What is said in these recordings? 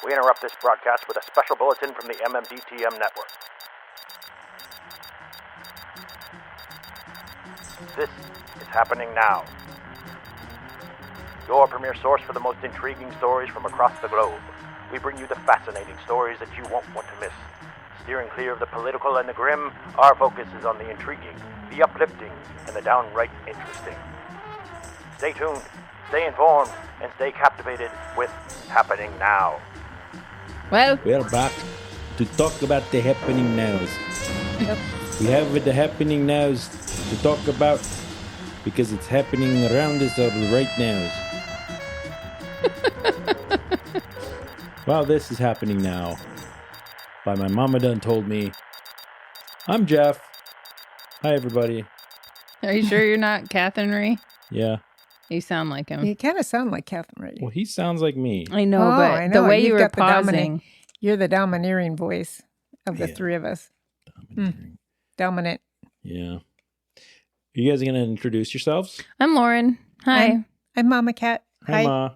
We interrupt this broadcast with a special bulletin from the MMDTM network. This is happening now. Your premier source for the most intriguing stories from across the globe. We bring you the fascinating stories that you won't want to miss. Steering clear of the political and the grim, our focus is on the intriguing, the uplifting, and the downright interesting. Stay tuned, stay informed, and stay captivated with Happening Now. Well, We're back to talk about the happening nows. Yep. We have the happening nows to talk about because it's happening around us right now. Wow, this is happening now. By my mama done told me. I'm Jeff. Hi, everybody. are you sure you're not Catherine Ree? Yeah. You sound like him. You kind of sound like Catherine Ree. Well, he sounds like me. I know, Oh, but I the know. way you You've were got the pausing. You're the domineering voice of the Yeah. three of us. Domineering. Dominant. Yeah. You guys going to introduce yourselves? I'm Lauren. Hi. I'm Mama Cat. Hi, Ma.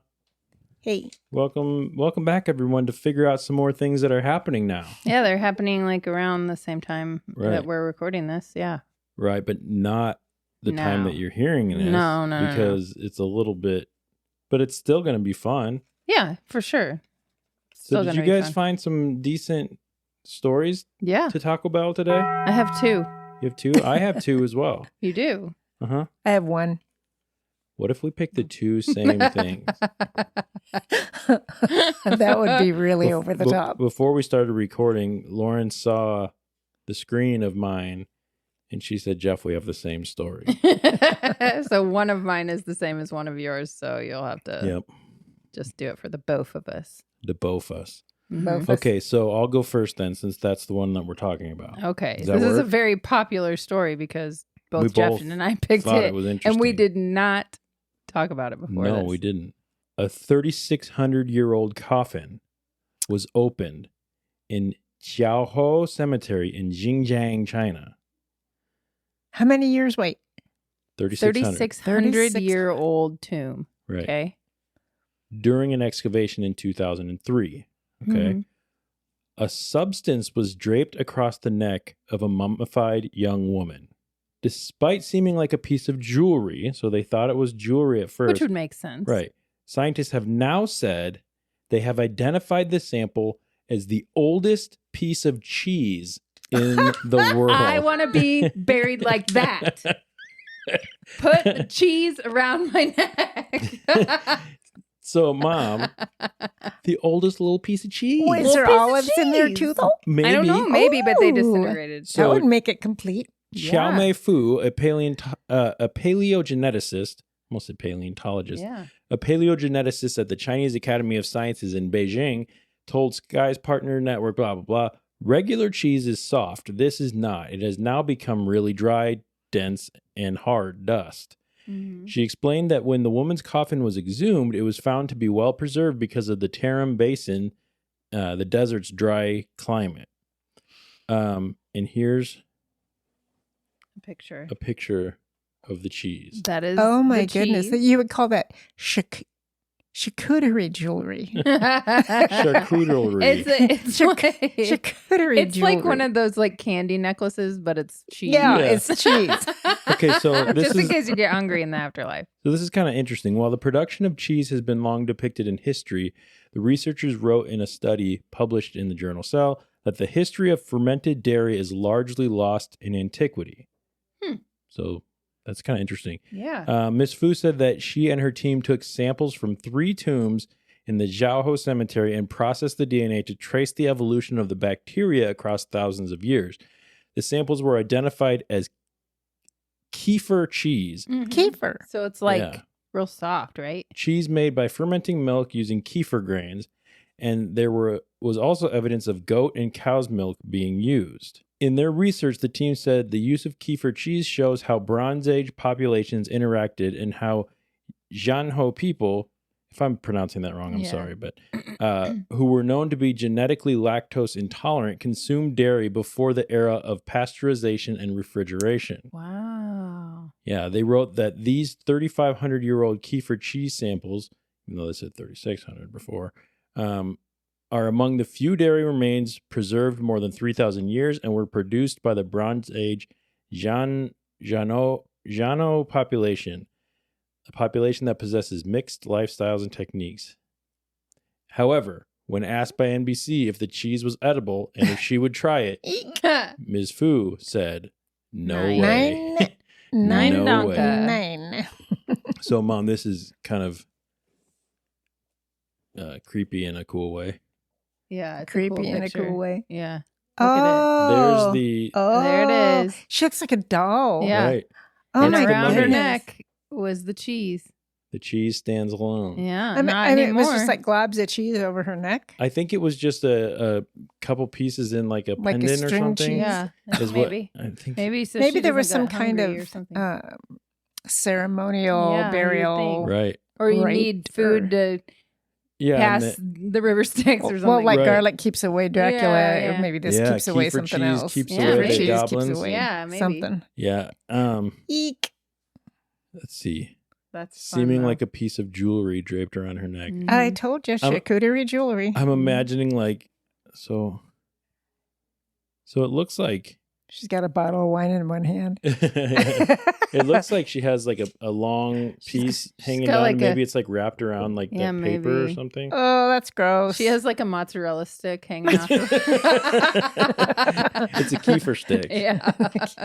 Hey. Welcome back, everyone, to figure out some more things that are happening now. Yeah, they're happening like around the same time Right. that we're recording this. Yeah. Right, but not the time No. that you're hearing this. No, no, because it's a little bit, but it's still going to be fun. Yeah, for sure. So Still did you gonna be guys fun. find some decent stories Yeah. to talk about today? I have two. You have two? I have two as well. You do. Uh-huh. I have one. What if we pick the two same things? That would be really Bef- over the be- top. Before we started recording, Lauren saw the screen of mine and she said, Jeff, we have the same story. So one of mine is the same as one of yours. So you'll have to Yep. just do it for the both of us. The both of us. Mhm. Both of us. Okay, so I'll go first then, since that's the one that we're talking about. Okay. Does that This is a work? very popular story because We both Jeff both and I picked Thought it. it was interesting. And we did not talk about it before. No, this. we didn't. A 3,600-year-old coffin was opened in Xiaoho Cemetery in Xinjiang, China. How many years? Wait. 3,600. 3,600-year-old tomb. Right. Okay. During an excavation in 2003. Okay. Mhm. A substance was draped across the neck of a mummified young woman. Despite seeming like a piece of jewelry, so they thought it was jewelry at first. Which would make sense. Right. Scientists have now said they have identified the sample as the oldest piece of cheese in the world. I want to be buried like that. Put cheese around my neck. So, Mom, the oldest little piece of cheese. Wait, is Little there piece of olives in there cheese. too, though? Maybe. I don't know. Maybe, but they Ooh. disintegrated. So- That would make it complete. Xiao Mei Fu, a paleogeneticist, almost said paleontologist, Yeah. a paleogeneticist at the Chinese Academy of Sciences in Beijing, told Sky's partner network, blah, blah, blah, regular cheese is soft. This is not. It has now become really dry, dense, and hard dust. Mhm. She explained that when the woman's coffin was exhumed, it was found to be well preserved because of the Tarim Basin, the desert's dry climate. And here's Picture. a picture of the cheese. That is. Oh, my the goodness. cheese. You would call that charcuterie jewelry. Charcuterie. It's like Charcuterie it's jewelry. like one of those like candy necklaces, but it's cheese. Yeah, Yeah. it's cheese. Okay, so this Just in is case you get hungry in the afterlife. so this is kind of interesting. While the production of cheese has been long depicted in history, the researchers wrote in a study published in the journal Cell that the history of fermented dairy is largely lost in antiquity. So that's kind of interesting. Yeah. Ms. Fu said that she and her team took samples from 3 tombs in the Zhaoho Cemetery and processed the DNA to trace the evolution of the bacteria across thousands of years. The samples were identified as kefir cheese, Mhm. Kefir. So it's like Yeah. real soft, right? cheese made by fermenting milk using kefir grains, and there was also evidence of goat and cow's milk being used. In their research, the team said the use of kefir cheese shows how Bronze Age populations interacted and how Zhanho people, if I'm pronouncing that wrong, I'm Yeah. sorry, but who were known to be genetically lactose intolerant, consumed dairy before the era of pasteurization and refrigeration. Wow. Yeah, they wrote that these 3,500-year-old kefir cheese samples even though they said 3,600 before, are among the few dairy remains preserved more than 3,000 years and were produced by the Bronze Age Jano population, a population that possesses mixed lifestyles and techniques. However, when asked by NBC if the cheese was edible and if she would try it, Ms. Fu said, "No way." Nine. No way. Nine. So, Mom, this is kind of creepy in a cool way. Yeah, it's Creepy a cool in a picture. cool way. Yeah. Oh. There's the There it is. She looks like a doll. Yeah. right. Oh And That's my the around her money. neck was the cheese. The cheese stands alone. Yeah, I mean, not it anymore. was just like globs of cheese over her neck. I think it was just a couple pieces in like a Like a pendant or string something. cheese. yeah, Is what maybe. I think. Maybe so Maybe she there was doesn't some get kind hungry or of something. ceremonial Yeah, you would burial. think. Right. Or you right, need food to Yeah. and pass the river Styx or something. Well, like Right. garlic keeps away Dracula. Yeah. Maybe this Yeah, keeps away kefir something cheese else. keeps away the cheese goblins. keeps away Yeah, maybe. something. Yeah. Eek. Let's see. That's fun, Seeming though. like a piece of jewelry draped around her neck. Mhm. I told you, charcuterie jewelry. I'm imagining like so it looks like She's got a bottle of wine in one hand. it looks like she has like a long piece hanging got down. like Maybe it's like wrapped around like Yeah, that paper or maybe. something. Oh, that's gross. She has like a mozzarella stick hanging off. It's a kefir stick. Yeah.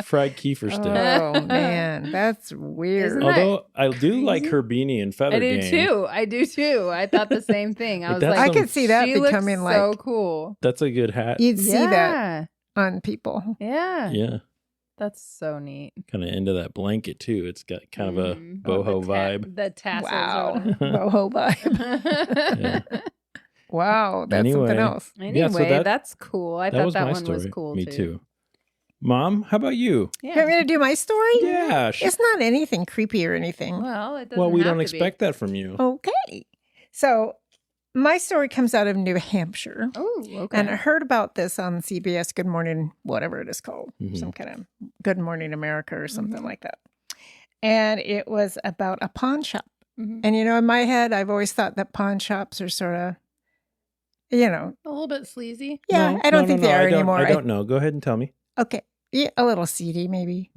Fried kefir stick. Oh man, that's weird. Isn't that Although I do like crazy? her beanie and feather I do game. too. I do too. I thought the same thing. I Like, was that's like, I could see that she looks becoming so like cool. That's a good hat. you'd see that Yeah. on people. Yeah. Yeah. That's so neat. Kind of into that blanket too. It's got kind of a Mhm. boho the vibe. The tassels. Wow, or whatever. boho vibe. Wow, that's Anyway. something else. Anyway, Yeah, so that's cool. I That thought was that my one story. was cool Me too. Mom, how about you? You want me Yeah. to do my story? Yeah. It's not anything creepy or anything. Well, it doesn't Well, we have don't to expect that from you. Okay. So my story comes out of New Hampshire. Be. Oh, okay. And I heard about this on CBS Good Morning, whatever it is called, Mhm. some kind of Good Morning America or something Mhm. like that. And it was about a pawn shop. Mhm. And, you know, in my head, I've always thought that pawn shops are sort of, you know, A little bit sleazy. yeah, No, I don't no, think no, they are I don't- anymore. I don't know. Go ahead and tell me. Okay. Yeah, a little seedy maybe,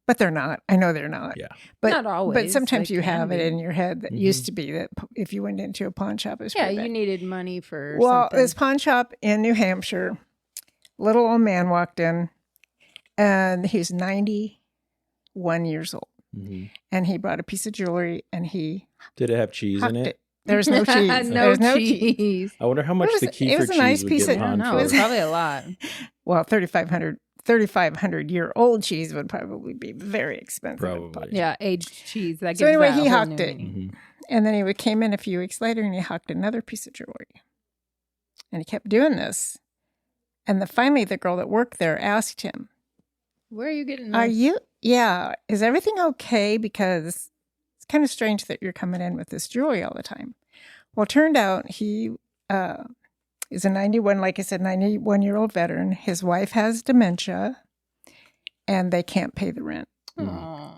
but they're not. I know they're not. Yeah. But, Not always. But sometimes They you can have it be. in your head that Mhm. used to be that if you went into a pawn shop, it was Yeah, pretty you bad. needed money for Well, something. this pawn shop in New Hampshire, little old man walked in, and he's 91 years old, Mhm. and he brought a piece of jewelry, and he Did it have cheese hucked in it? it. There's no cheese. no There's no cheese. cheese. I wonder how much was- the it kefir was a cheese nice would piece get of- I don't pawned know. for. It's probably a lot. Well, 3,500-year-old cheese would probably be very expensive. at a pawn Probably. shop. Yeah, aged cheese. That So gives anyway, that a he whole hucked new it. meaning. Mhm. And then he came in a few weeks later, and he hucked another piece of jewelry. And he kept doing this. And finally, the girl that worked there asked him, Where are you getting Are this? you? Yeah. Is everything okay? Because it's kind of strange that you're coming in with this jewelry all the time. Well, it turned out he is a 91-year-old veteran. His wife has dementia, and they can't pay the rent. Aw.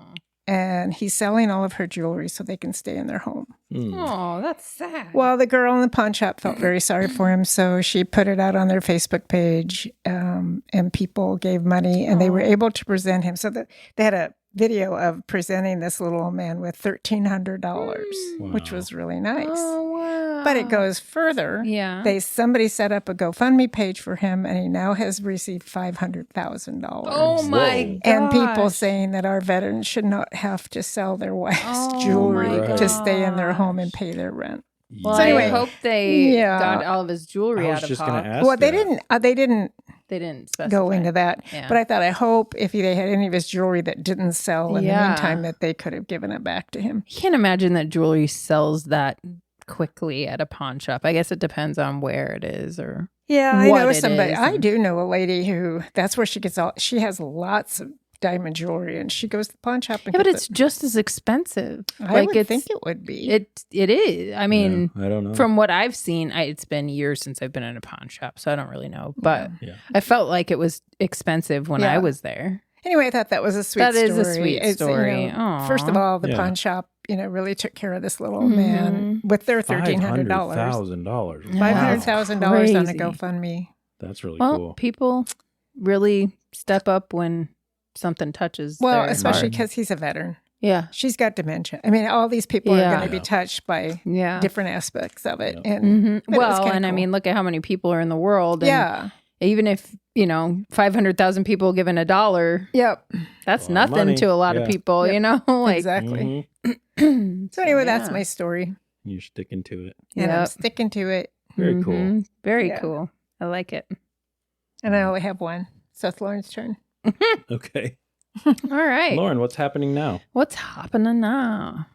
And he's selling all of her jewelry so they can stay in their home. Mm. Oh, that's sad. Well, the girl in the pawn shop felt very sorry for him, so she put it out on their Facebook page, and people gave money, and they were Aw. able to present him. So they had a video of presenting this little old man with $1,300, which Wow. was really nice. Oh, wow. But it goes further. Yeah. Somebody set up a GoFundMe page for him, and he now has received $500,000. Oh my Whoa. god. And people saying that our veterans should not have to sell their wife's Oh jewelry my to stay in their home and gosh. pay their rent. Well, So anyway, I hope they yeah. got all of his jewelry I out was of just going Hawk. to ask. Well, they that. didn't They didn't specify. go into that. Yeah. But I thought, I hope if they had any of his jewelry that didn't sell in the Yeah. meantime, that they could have given it back to him. I can't imagine that jewelry sells that quickly at a pawn shop. I guess it depends on where it is or Yeah, I what know it somebody. is I and- do know a lady who that's where she gets all. She has lots of diamond jewelry, and she goes to the pawn shop and Yeah, but gets it's just as expensive. it. I like would it's think it would be. it is. I mean, Yeah, I don't know. from what I've seen, it's been years since I've been in a pawn shop, so I don't really know. But Yeah. I felt like it was expensive when Yeah. I was there. Anyway, I thought that was a sweet That story. is a sweet story. First of all, the Yeah. pawn shop, really took care of this little man with their $1,300. $500,000. $500,000 on a Crazy. GoFundMe. That's really Well, cool. people really step up when something touches. Well, their especially heart. because he's a veteran. Yeah. She's got dementia. I mean, all these people are Yeah. going to be touched by Yeah. different aspects of it. Yeah. And but it was Well, kinda and I cool. mean, look at how many people are in the world. And yeah. even if, 500,000 people given $1, Yep. that's A lot of nothing money. to a lot Yeah. of people, Yep. like. Exactly. Mhm. So anyway, that's yeah. my story. You're sticking to it. And I'm Yep. sticking to it. Very cool. Mhm. Very Yeah. cool. I like it. And I only have one. So it's Lauren's turn. Okay. All right. Lauren, what's happening now? What's happening now?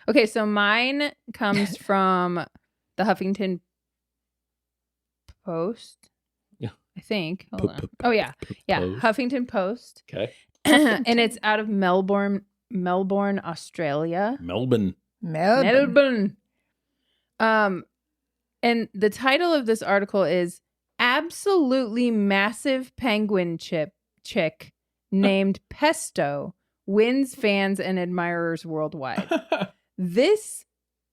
Okay, so mine comes from the Huffington Post. Yeah. I think. Hold on. Post. Oh yeah. Yeah. Post. Huffington Post. Okay. And it's out of Melbourne, Australia. Melbourne. Melbourne. And the title of this article is Absolutely Massive Penguin Chick Named Pesto Wins Fans and Admirers Worldwide. This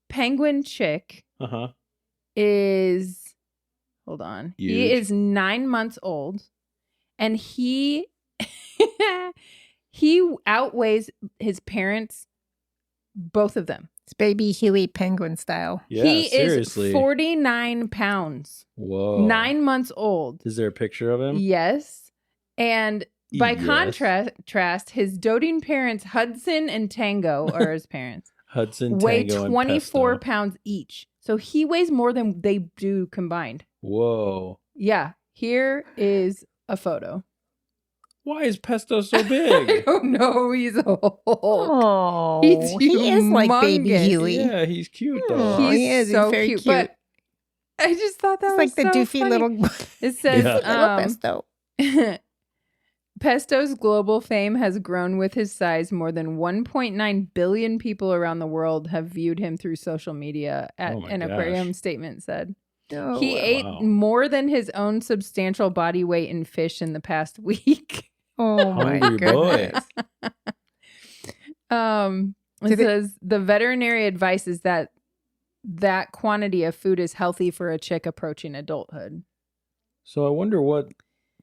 penguin chick Uh-huh. is, hold on, he Huge. is 9 months old, and he outweighs his parents, both of them. It's baby Huey penguin style. Yeah, He seriously. is 49 pounds, Whoa. 9 months old. Is there a picture of him? Yes. And by Yes. contrast, his doting parents, Hudson and Tango, are his parents, Hudson, weigh Tango, and 24 Pesto. pounds each. So he weighs more than they do combined. Whoa. Yeah. Here is a photo. Why is Pesto so I big? don't know. He's old. Oh, He's he is like baby humongous. Huey. Yeah, he's cute though. Oh, He's he is. He's so very cute. cute. But I just thought that It's was like the so doofy funny. little, It says, Yeah. Pesto. Pesto's global fame has grown with his size. More than 1.9 billion people around the world have viewed him through social media, Oh my an gosh. aquarium statement said. Oh, He ate wow. more than his own substantial body weight in fish in the past week. oh my Hungry boy. goodness. It Did it- says the veterinary advice is that quantity of food is healthy for a chick approaching adulthood. So I wonder what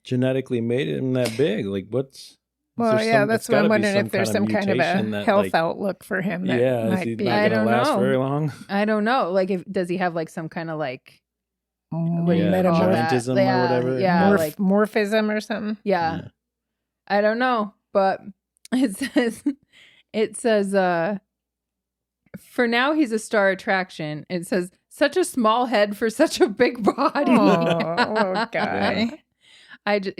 genetically made him that big. Like what's is Well, there yeah, some- that's it's what I'm gotta be wondering if there's some kind of mutation a that, health like, outlook for him that yeah, is he might be not I gonna don't last know. very long? I don't know. Like, does he have like some kind of like what do you Yeah, call giantism that? or Yeah, whatever. Yeah, Morph- like morphism or something. yeah. I don't know, but it says for now he's a star attraction. It says such a small head for such a big body. Oh, little guy.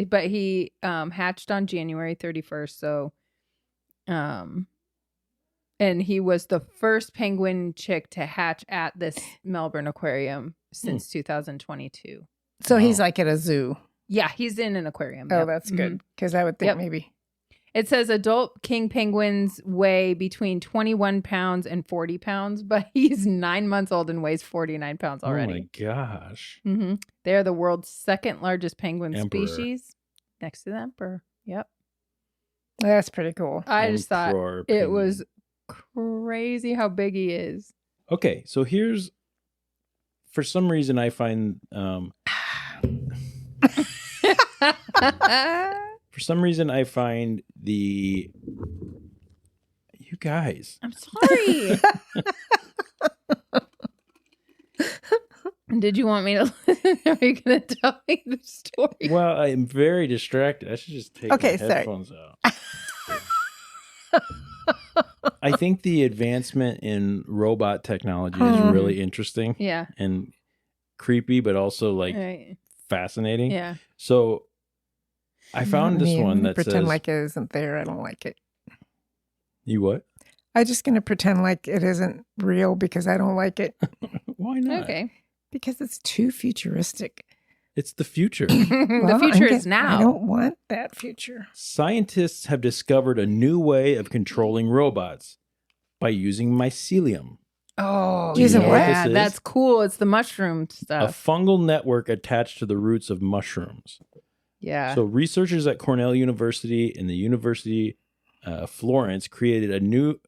But he hatched on January 31st, so and he was the first penguin chick to hatch at this Melbourne aquarium since 2022. So he's Wow. like at a zoo. Yeah, he's in an aquarium. Oh, Yep. that's Mhm. good. Because I would think Yep. maybe. It says adult king penguins weigh between 21 pounds and 40 pounds, but he's 9 months old and weighs 49 pounds Oh my already. gosh. They are the world's second largest penguin Emperor. species, next to the emperor. Yep. That's pretty cool. I just thought Emperor it penguin. was crazy how big he is. Okay, so here's for some reason I find for some reason I find the you guys. I'm sorry. Did you want me to Are you going to tell me the story? Well, I'm very distracted. I should just take Okay, my sorry. headphones out. I think the advancement in robot technology is really interesting Yeah. and creepy, but also like Right. fascinating. Yeah. So I found this one that pretend says, like it isn't there. I don't like it. "You what? I'm just going to pretend like it isn't real because I don't like it. Why not? Okay. Because it's too futuristic. It's the future." The Well, future I is now. I don't want that future. Scientists have discovered a new way of controlling robots by using mycelium, Oh, Do you Using know what yeah, this is? that's cool. It's the mushroom a stuff. fungal network attached to the roots of mushrooms. Yeah. So researchers at Cornell University and the University of Florence created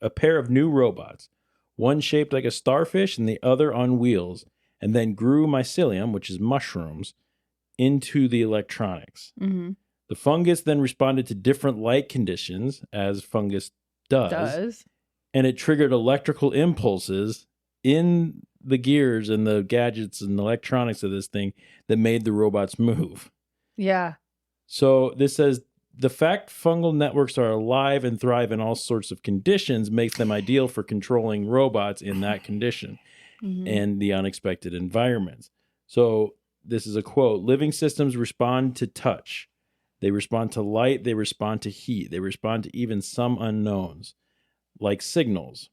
a pair of new robots, one shaped like a starfish and the other on wheels, and then grew mycelium, which is mushrooms, into the electronics. Mm-hmm. The fungus then responded to different light conditions, as fungus does. And it triggered electrical impulses in the gears and the gadgets and electronics of this thing that made the robots move. Yeah. So this says the fact fungal networks are alive and thrive in all sorts of conditions makes them ideal for controlling robots in that condition and the unexpected environments. So this is a quote: living systems respond to touch. They respond to light. They respond to heat. They respond to even some unknowns, like signals.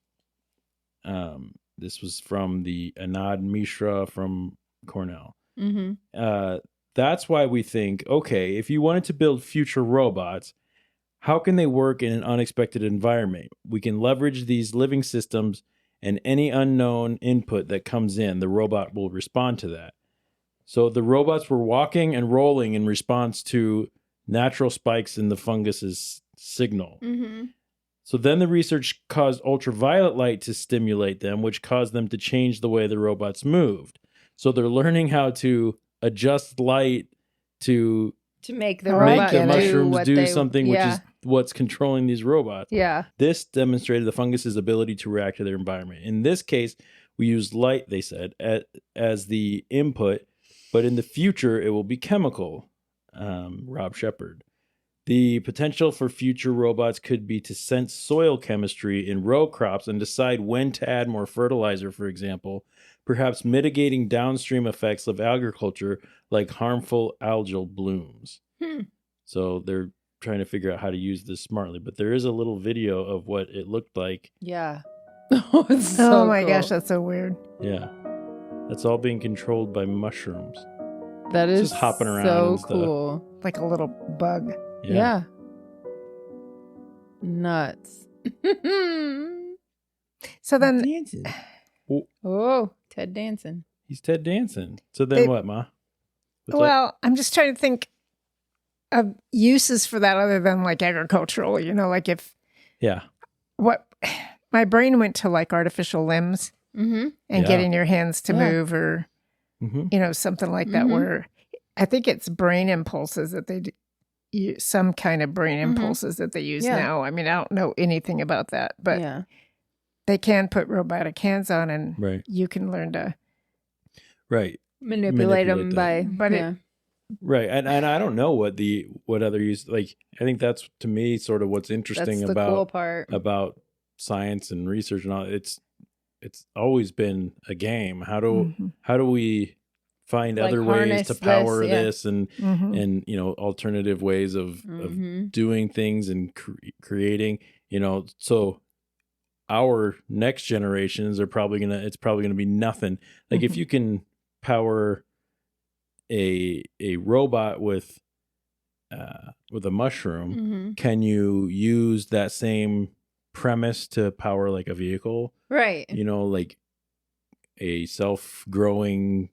This was from the Anand Mishra from Cornell. That's why we think, okay, if you wanted to build future robots, how can they work in an unexpected environment? We can leverage these living systems, and any unknown input that comes in, the robot will respond to that. So the robots were walking and rolling in response to natural spikes in the fungus's signal. So then the research caused ultraviolet light to stimulate them, which caused them to change the way the robots moved. So they're learning how to adjust light to make the robot the mushrooms do they, something, which is what's controlling these robots. Yeah. This demonstrated the fungus's ability to react to their environment. In this case, we used light, they said, as the input, but in the future, it will be chemical. Rob Shepard. The potential for future robots could be to sense soil chemistry in row crops and decide when to add more fertilizer, for example, perhaps mitigating downstream effects of agriculture like harmful algal blooms. So they're trying to figure out how to use this smartly, but there is a little video of what it looked like. Yeah. Oh my gosh, that's so weird. Yeah. That's all being controlled by mushrooms. That is just hopping around so and stuff. Cool. Like a little bug. Yeah. Nuts. So then, dancing. Oh, Ted Danson. He's Ted Danson. So then what, Ma? What's well, I'm just trying to think of uses for that other than like agricultural, like if, what my brain went to like artificial limbs and getting your hands to move or, something like that, where I think it's brain impulses that they some kind of brain impulses that they use now. I mean, I don't know anything about that, but they can put robotic hands on and you can learn to manipulate them by, right. And I don't know what other use, like, I think that's to me sort of what's interesting that's the about, cool part. About science and research and all. It's always been a game. How do we find other ways to power this and alternative ways of doing things and creating, so our next generations are probably gonna be nothing. Like if you can power a robot with a mushroom, can you use that same premise to power like a vehicle? Right. Like a self-growing,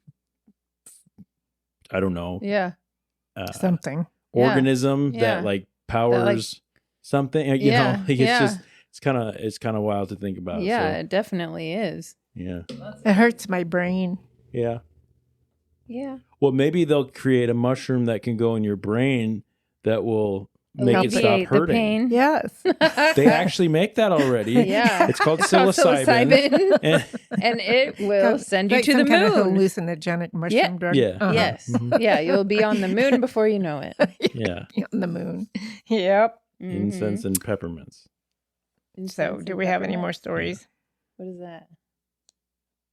I don't know. Yeah. Something. Organism that like powers something. It's kind of wild to think about. Yeah, so. it definitely is. Yeah. It hurts my brain. Yeah. Yeah. Well, maybe they'll create a mushroom that can go in your brain that will make it stop hurting. The pain. Yes. They actually make that already. Yeah. It's called psilocybin. And it will send you to the moon. Kind of hallucinogenic mushroom drug. Yeah. Yes. Yeah, you'll be on the moon before you know it. Yeah. On the moon. Yep. Incense and peppermints. So, do we have any more stories? What is that?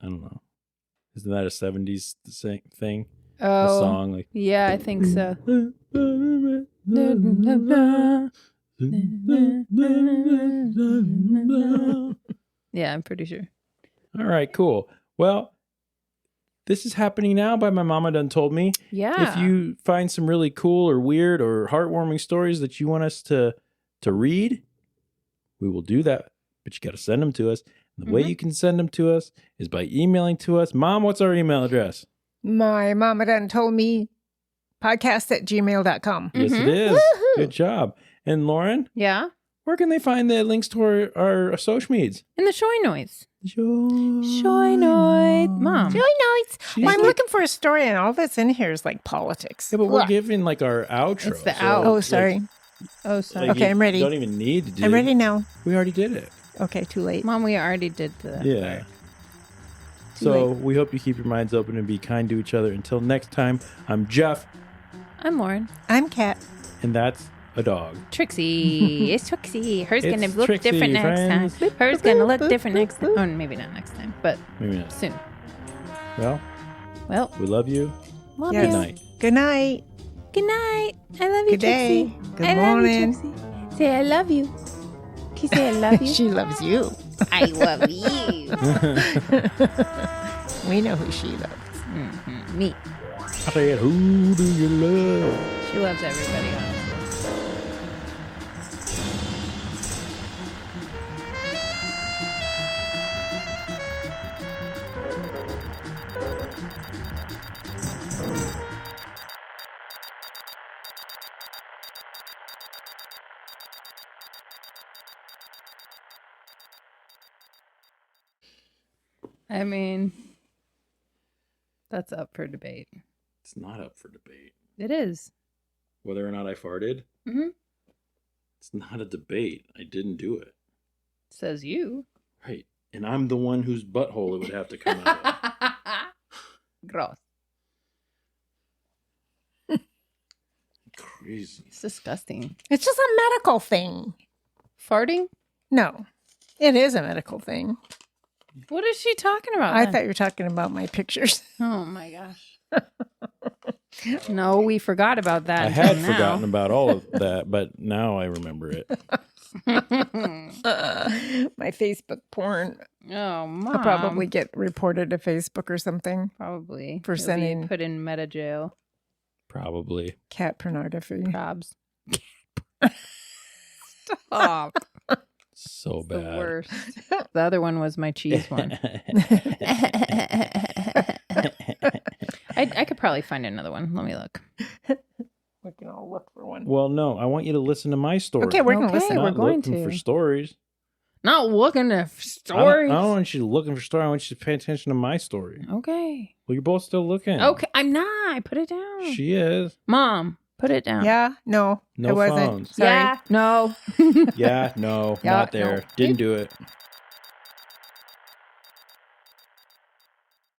I don't know. Isn't that a 70s thing? Oh. A song like yeah, I think so. Yeah, I'm pretty sure. All right, cool. Well, this is happening now by My Mama Done Told Me. Yeah. If you find some really cool or weird or heartwarming stories that you want us to read, we will do that. But you got to send them to us. And the way you can send them to us is by emailing to us. Mom, what's our email address? My mama done told me podcast@gmail.com. Yes, it is. Woohoo. Good job. And Lauren, Yeah. where can they find the links to our social medias? In the shoy noise. Shoy noise. Mom. Really nice. She's Well, I'm like- looking for a story, and all that's in here is like politics. Yeah, but we're Ugh. giving like our outro. It's the so, out. Oh, like- sorry. Oh, sorry. like, Okay, you I'm ready. Don't even need to do. I'm ready now. We already did it. Okay, too late. Mom, we already did the. Yeah. Too So late. we hope you keep your minds open and be kind to each other. Until next time, I'm Jeff, I'm Lauren. I'm Kat. and that's a dog. Trixie. It's Trixie. Hers It's gonna look Trixie, different next friends. time. Hers gonna look different next time. Oh, maybe not next time, but Maybe not. soon. Well, Well, we love you. love Yes. Good you. night. Good night. Good night. I love you, Good day. Trixie. Good I morning. love you, Trixie. Say I love you. Can you say I love you? She loves you. I love you. We know who she loves. Me. I said, who do you love? She loves everybody, honestly. I mean, that's up for debate. It's not up for debate. It is. Whether or not I farted, Mm-hmm. it's not a debate. I didn't do it. Says you. Right. And I'm the one whose butthole it would have to come out of. Gross. Crazy. It's disgusting. It's just a medical thing. Farting? No, it is a medical thing. What is she talking about? I then? thought you were talking about my pictures. Oh my gosh. No, we forgot about that. I had until now. forgotten about all of that, but now I remember it. My Facebook porn. Oh, Mom. I'll probably get reported to Facebook or something. Probably. for You'll be sending- put in meta jail. Probably. Cat pornography. Probs. Stop. So The bad. worst. The other one was my cheese one. I could probably find another one. Let me look. We can all look for one. Well, no, I want you to listen to my story. Okay, we're gonna Okay, listen. Not we're going looking to. for stories. Not looking at I stories. don't want you looking for story. I want you to pay attention to my story. Okay. Well, you're both still looking. Okay. I'm not. Put it down. She is. Mom, put it down. Yeah, no, No it wasn't. phones. Sorry. Yeah. No. Yeah, no, Yeah, not there. no. Didn't do it.